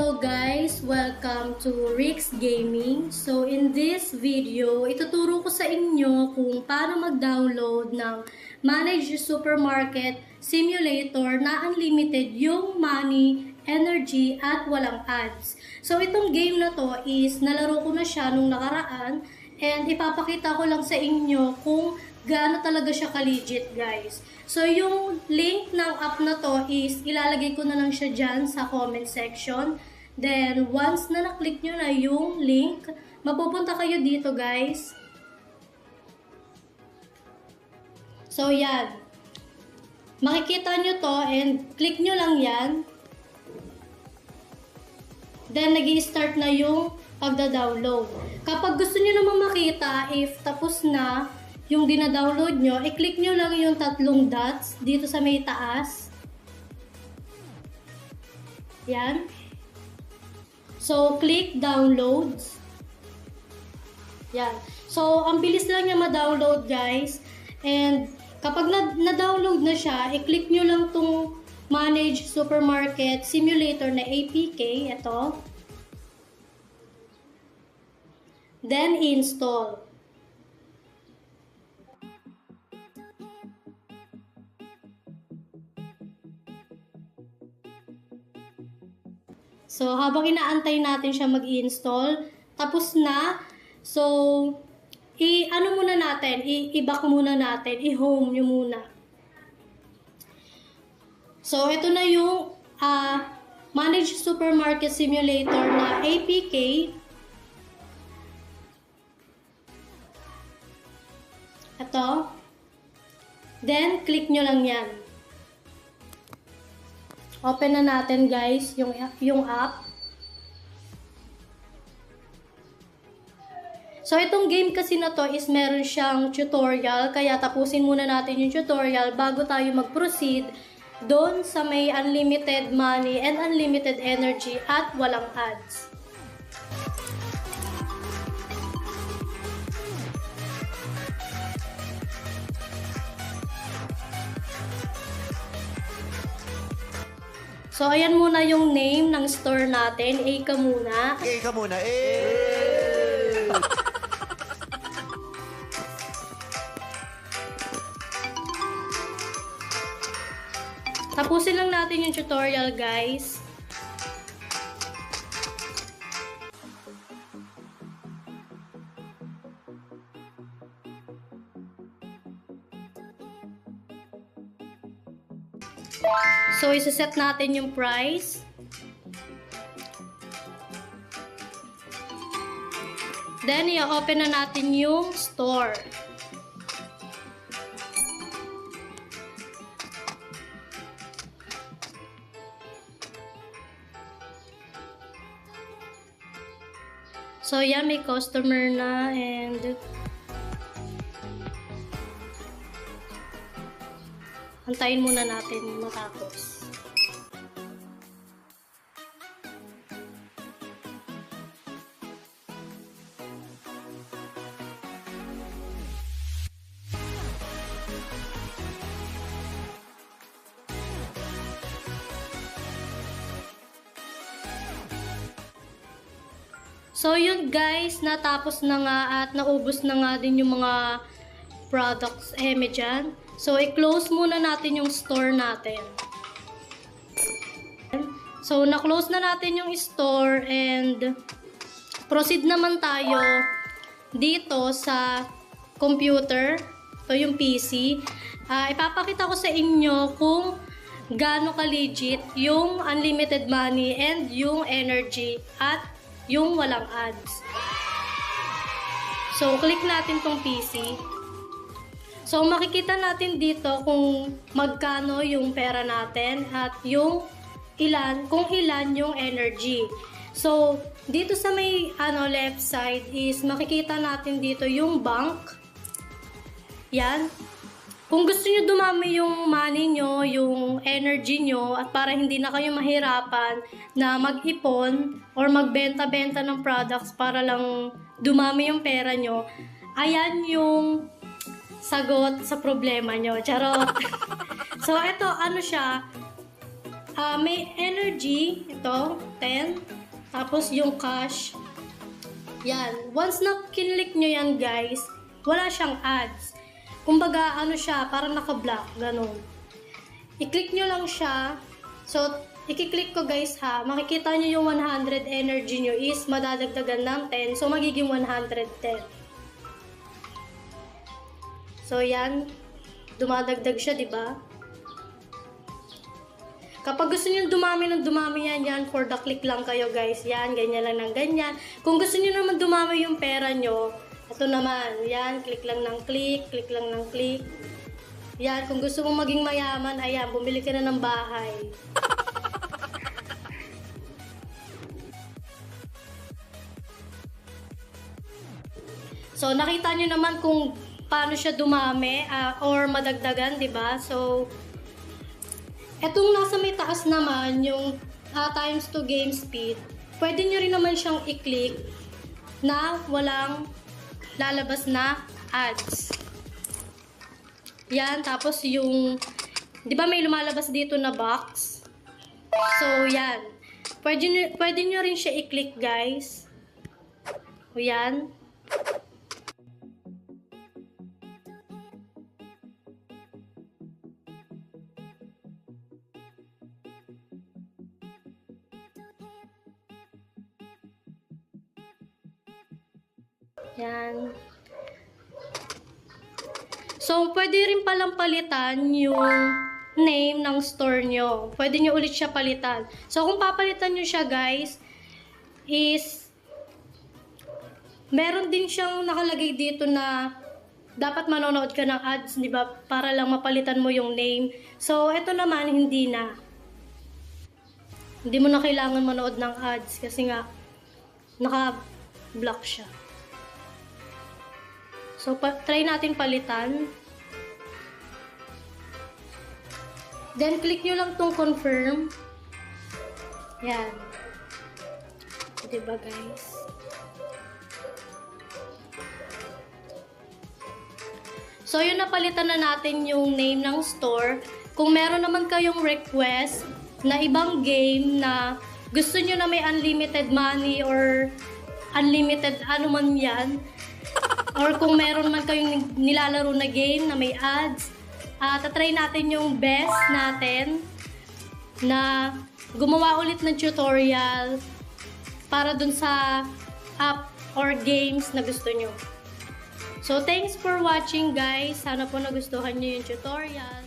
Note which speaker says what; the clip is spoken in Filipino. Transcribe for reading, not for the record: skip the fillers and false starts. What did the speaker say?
Speaker 1: Hello guys! Welcome to Rick's Gaming. So in this video, ituturo ko sa inyo kung paano mag-download ng Manage Supermarket Simulator na unlimited yung money, energy, at walang ads. So itong game na to is nalaro ko na siya nung nakaraan and ipapakita ko lang sa inyo kung gaano talaga siya ka-legit guys. So yung link ng app na to is ilalagay ko na lang siya dyan sa comment section. Then once na naklik nyo na yung link, mapupunta kayo dito guys. So yan. Makikita nyo to and click nyo lang yan. Then nag-i-start na yung pagda-download. Kapag gusto nyo naman makita if tapos na yung dina-download nyo, i-click nyo lang yung tatlong dots dito sa may taas. Yan. So, click downloads. Yan. So, ang bilis lang niya ma-download guys. And kapag na-download na siya, i-click nyo lang tong Manage Supermarket Simulator na APK. Ito. Then, install. So, habang inaantay natin siya mag-install, tapos na. So, i-ano muna natin, i-back muna natin, i-home nyo muna. So, ito na yung Manage Supermarket Simulator na APK. Ito. Then, click nyo lang yan. Open na natin guys yung app. So itong game kasi na to is meron siyang tutorial, kaya tapusin muna natin yung tutorial bago tayo mag-proceed doon sa may unlimited money and unlimited energy at walang ads. So, ayan muna yung name ng store natin. A ka muna.
Speaker 2: A ka muna.
Speaker 1: Tapusin lang natin yung tutorial, guys. So, isa-set natin yung price. Then, i-open na natin yung store. So, yan, may customer na and antayin muna natin matapos. So yun guys, natapos na nga at naubos na nga din yung mga products dyan. So i-close muna natin yung store natin. So na-close na natin yung store and proceed naman tayo dito sa computer. Ito yung PC. Ipapakita ko sa inyo kung gaano ka-legit yung unlimited money and yung energy at yung walang ads. So, click natin tong PC. So, makikita natin dito kung magkano yung pera natin at yung kung ilan yung energy. So, dito sa may left side is makikita natin dito yung bank. Yan. Kung gusto nyo dumami yung money nyo, yung energy nyo, at para hindi na kayo mahirapan na mag-ipon or magbenta-benta ng products para lang dumami yung pera nyo, ayan yung sagot sa problema nyo. Charot! So, ito, ano siya, May energy, ito, 10. Tapos yung cash, yan. Once na kinlik nyo yan guys, wala siyang ads. Kumbaga, ano siya, parang naka-block, ganun. I-click nyo lang siya. So, i-click ko guys ha, makikita nyo yung 100 energy nyo is madadagdagan ng 10. So, magiging 110. So, yan. Dumadagdag siya, di ba? Kapag gusto niyo dumami ng dumami yan for the click lang kayo guys. Yan, ganyan lang ng ganyan. Kung gusto niyo naman dumami yung pera nyo, ito naman, yan, click lang ng click lang ng click. Yan, kung gusto mong maging mayaman, ayan, bumili ka na ng bahay. So, nakita nyo naman kung paano siya dumami or madagdagan, di ba? So, etong nasa may taas naman, yung times 2 game speed, pwede nyo rin naman siyang i-click na walang lalabas na ads. Yan, tapos yung, di ba may lumalabas dito na box? So, yan. Pwede nyo rin siya i-click, guys. O, yan. Yan. So, pwede rin palang palitan yung name ng store nyo. Pwede nyo ulit siya palitan. So, kung papalitan nyo siya, guys, is meron din siyang nakalagay dito na dapat manonood ka ng ads, di ba? Para lang mapalitan mo yung name. So, eto naman, hindi na. Hindi mo na kailangan manood ng ads kasi nga, naka-block siya. So, try natin palitan. Then, click nyo lang tong confirm. Yan. Diba, guys? So, yun, napalitan na natin yung name ng store. Kung meron naman kayong request na ibang game na gusto nyo na may unlimited money or unlimited ano man yan, or kung meron man kayong nilalaro na game na may ads, tatry natin yung best natin na gumawa ulit ng tutorial para dun sa app or games na gusto nyo. So, thanks for watching guys. Sana po nagustuhan nyo yung tutorial.